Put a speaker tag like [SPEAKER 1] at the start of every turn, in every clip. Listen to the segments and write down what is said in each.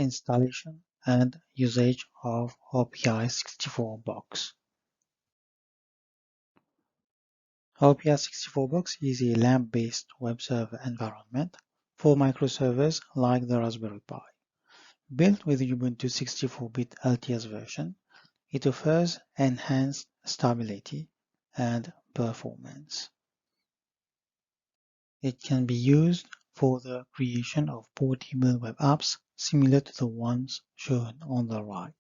[SPEAKER 1] installation and usage of RPI64Box. RPI64Box is a LAMP-based web server environment for microservers like the Raspberry Pi. Built with Ubuntu 64-bit LTS version, it offers enhanced stability and performance. It can be used for the creation of portable web apps similar to the ones shown on the right,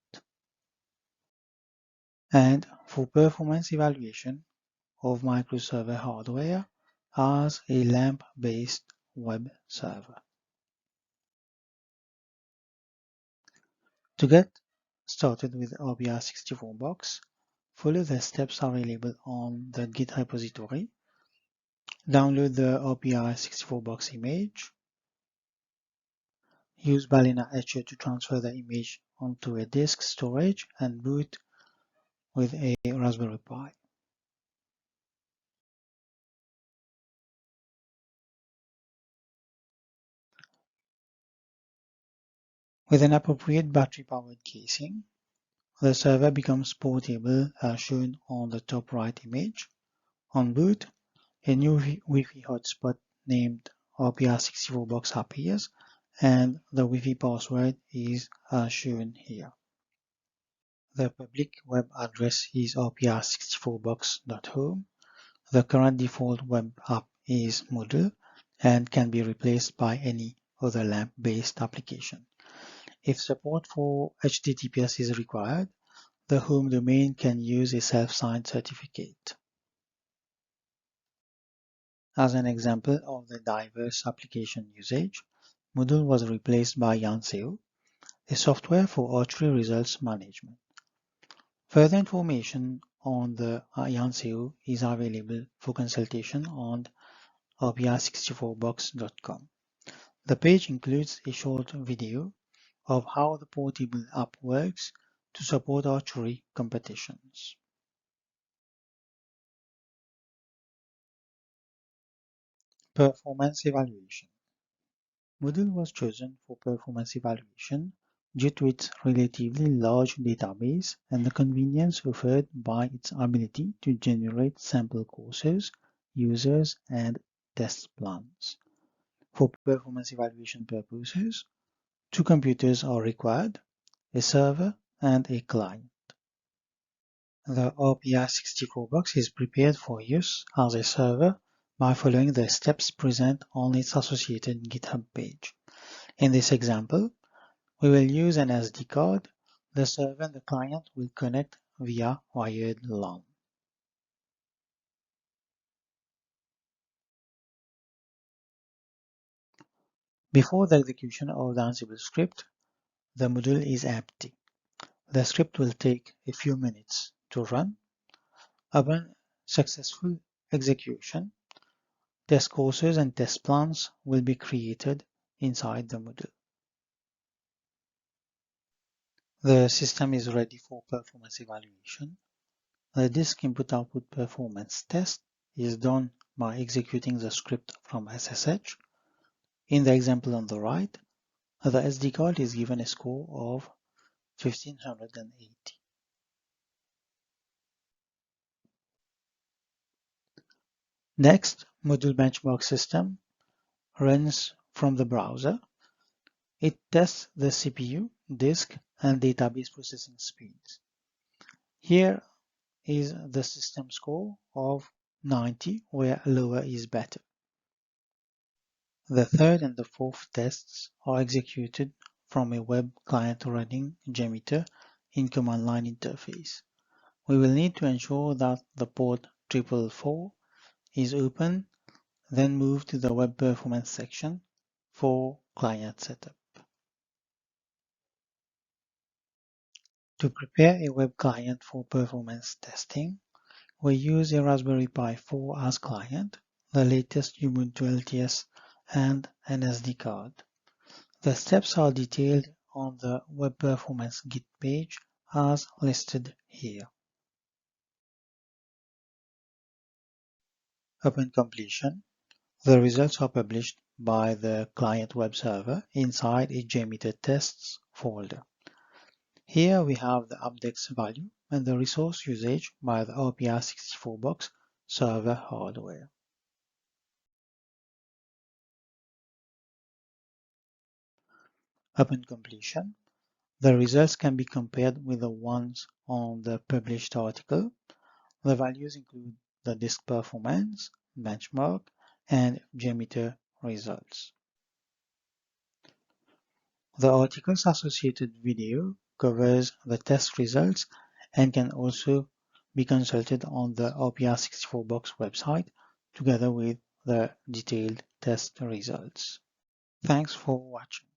[SPEAKER 1] and for performance evaluation of microserver hardware as a LAMP-based web server. To get started with RPI64Box, follow the steps available on the Git repository. Download the RPI64Box image. Use Balena Etcher to transfer the image onto a disk storage and boot with a Raspberry Pi. With an appropriate battery-powered casing, the server becomes portable as shown on the top right image. On boot, a new Wi-Fi hotspot named RPI64Box appears, and the Wi-Fi password is as shown here. The public web address is rpi64box.home. The current default web app is Moodle and can be replaced by any other LAMP-based application. If support for HTTPS is required, the home domain can use a self-signed certificate. As an example of the diverse application usage, Moodle was replaced by Yanseo, a software for archery results management. Further information on the Yanseo is available for consultation on rpi64box.com. The page includes a short video of how the portable app works to support archery competitions. Performance evaluation. Moodle was chosen for performance evaluation due to its relatively large database and the convenience offered by its ability to generate sample courses, users, and test plans. For performance evaluation purposes, two computers are required, a server and a client. The RPI64Box is prepared for use as a server by following the steps present on its associated GitHub page. In this example, we will use an SD card. The server and the client will connect via wired LAN. Before the execution of the Ansible script, the module is empty. The script will take a few minutes to run. Upon successful execution, test courses and test plans will be created inside the module. The system is ready for performance evaluation. The disk input-output performance test is done by executing the script from SSH. In the example on the right, the SD card is given a score of 1580. Next, Moodle Benchmark System runs from the browser. It tests the CPU, disk, and database processing speeds. Here is the system score of 90, where lower is better. The third and the fourth tests are executed from a web client running Jmeter in command line interface. We will need to ensure that the port 444 is open, then move to the web performance section for client setup. To prepare a web client for performance testing, we use a Raspberry Pi 4 as client, the latest Ubuntu LTS, and an SD card. The steps are detailed on the Web Performance Git page as listed here. Upon completion, the results are published by the client web server inside a Jmeter tests folder. Here we have the Apdex value and the resource usage by the RPI64Box server hardware. Upon completion, the results can be compared with the ones on the published article. The values include the disk performance, benchmark, and JMeter results. The article's associated video covers the test results and can also be consulted on the RPI64Box website together with the detailed test results. Thanks for watching.